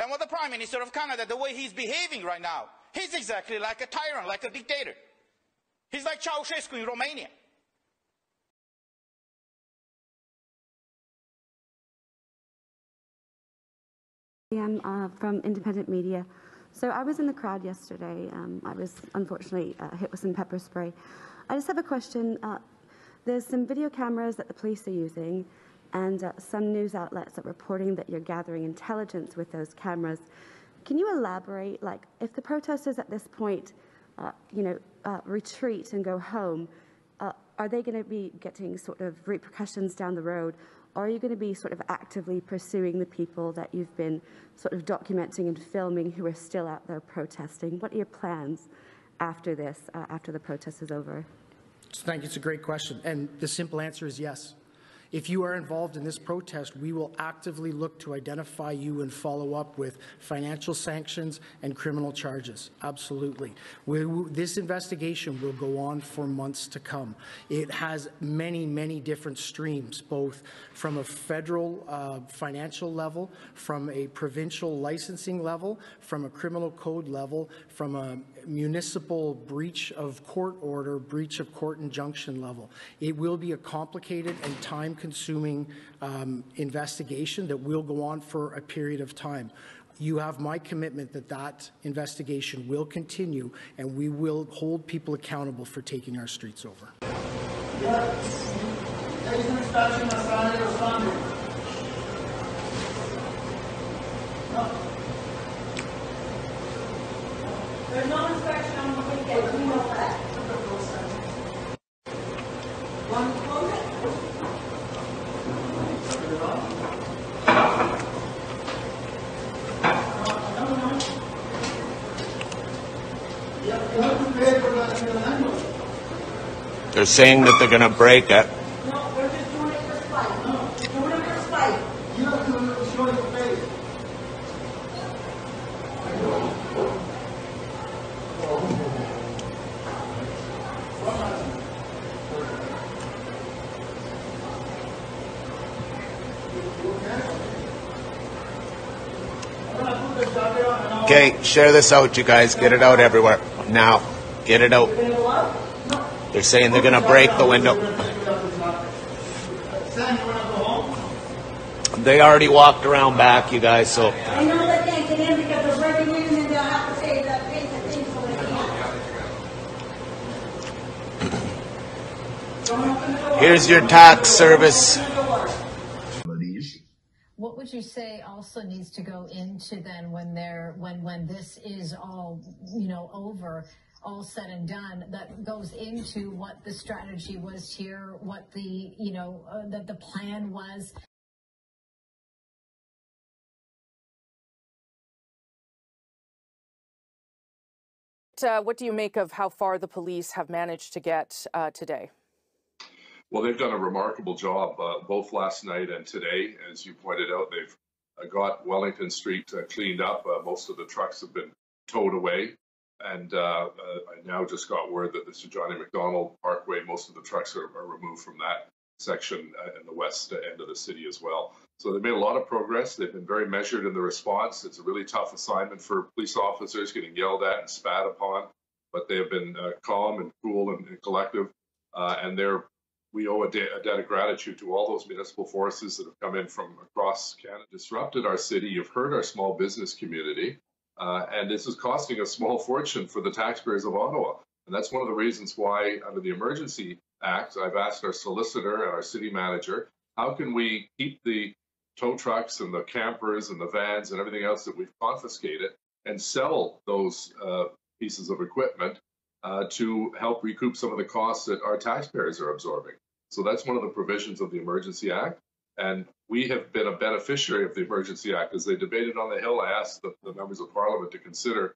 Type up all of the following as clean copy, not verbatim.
And with the Prime Minister of Canada, the way he's behaving right now, he's exactly like a tyrant, like a dictator. He's like Ceausescu in Romania. I'm from independent media. So I was in the crowd yesterday. I was unfortunately hit with some pepper spray. I just have a question. There's some video cameras that the police are using and some news outlets are reporting that you're gathering intelligence with those cameras. Can you elaborate, like, if the protesters at this point, retreat and go home, are they going to be getting sort of repercussions down the road? Or are you going to be sort of actively pursuing the people that you've been sort of documenting and filming who are still out there protesting? What are your plans after this, after the protest is over? Thank you. It's a great question. And the simple answer is yes. If you are involved in this protest, we will actively look to identify you and follow up with financial sanctions and criminal charges. Absolutely. This investigation will go on for months to come. It has many, many different streams, both from a federal financial level, from a provincial licensing level, from a criminal code level, from a municipal breach of court order, breach of court injunction level. It will be a complicated and time-consuming investigation that will go on for a period of time. You have my commitment that that investigation will continue, and we will hold people accountable for taking our streets over. There's no inspection on the weekend. We know that. Want to close it? They're saying that they're going to break it. No, they're just doing it for spite. No, doing it for spite. You're not doing it for showing your face. Okay, share this out, you guys. Get it out everywhere. Now, get it out. They're saying they're going to break the window. They already walked around back, you guys, so. I know they can't get in because they're breaking in and they'll have to pay the thing so they can't. Here's your tax service. What would you say also needs to go into then when this is all over, all said and done, that goes into what the strategy was here, what the that the plan was? What do you make of how far the police have managed to get today? Well, they've done a remarkable job both last night and today. As you pointed out, they've got Wellington Street cleaned up. Most of the trucks have been towed away. And I now just got word that the Sir Johnny Macdonald Parkway, most of the trucks are removed from that section in the west end of the city as well. So they've made a lot of progress. They've been very measured in the response. It's a really tough assignment for police officers, getting yelled at and spat upon, but they have been calm and cool and collective. And we owe a debt of gratitude to all those municipal forces that have come in from across Canada, disrupted our city. You've heard our small business community, and this is costing a small fortune for the taxpayers of Ottawa. And that's one of the reasons why, under the Emergency Act, I've asked our solicitor and our city manager, how can we keep the tow trucks and the campers and the vans and everything else that we've confiscated and sell those pieces of equipment to help recoup some of the costs that our taxpayers are absorbing. So that's one of the provisions of the Emergency Act. And we have been a beneficiary of the Emergency Act. As they debated on the Hill, I asked the members of Parliament to consider.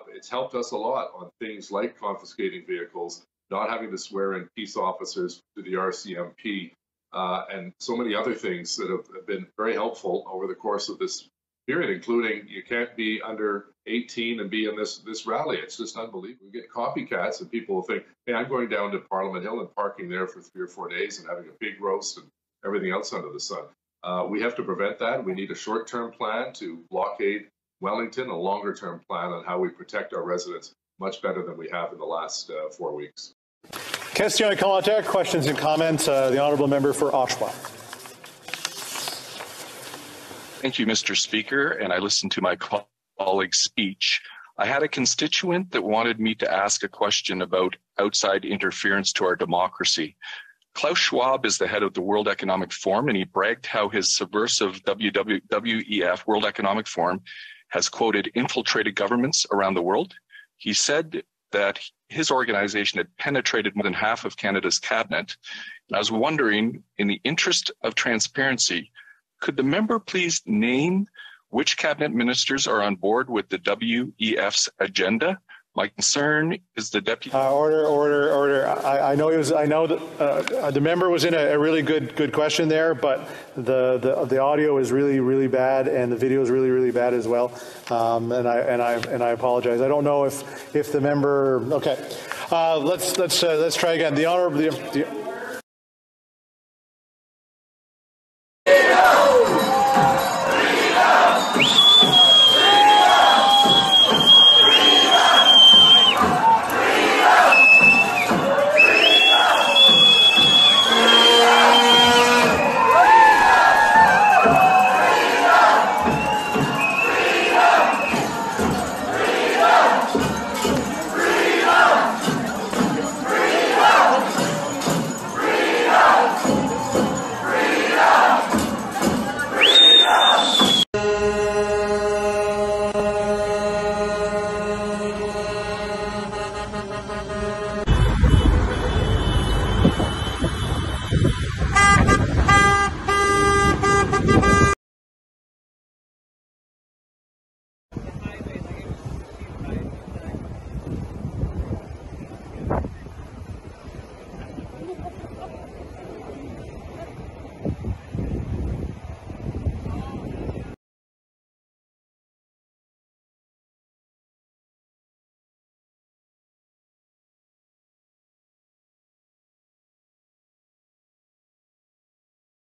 It's helped us a lot on things like confiscating vehicles, not having to swear in peace officers to the RCMP, and so many other things that have been very helpful over the course of this period, including you can't be under 18 and be in this rally. It's just unbelievable. We get copycats and people will think, hey, I'm going down to Parliament Hill and parking there for 3 or 4 days and having a big roast and everything else under the sun. We have to prevent that. We need a short-term plan to blockade Wellington, a longer-term plan on how we protect our residents much better than we have in the last 4 weeks. Question commentaire, questions and comments. The honourable member for Oshawa. Thank you, Mr. Speaker, and I listened to my colleague's speech. I had a constituent that wanted me to ask a question about outside interference to our democracy. Klaus Schwab is the head of the World Economic Forum, and he bragged how his subversive WEF, World Economic Forum, has, quoted, infiltrated governments around the world. He said that his organization had penetrated more than half of Canada's cabinet. And I was wondering, in the interest of transparency, could the member please name which cabinet ministers are on board with the WEF's agenda? My concern is the deputy. Order. I know that the member was in a really good question there, but the audio is really bad and the video is really bad as well. And I apologize. I don't know if the member. Okay, let's try again. The honourable.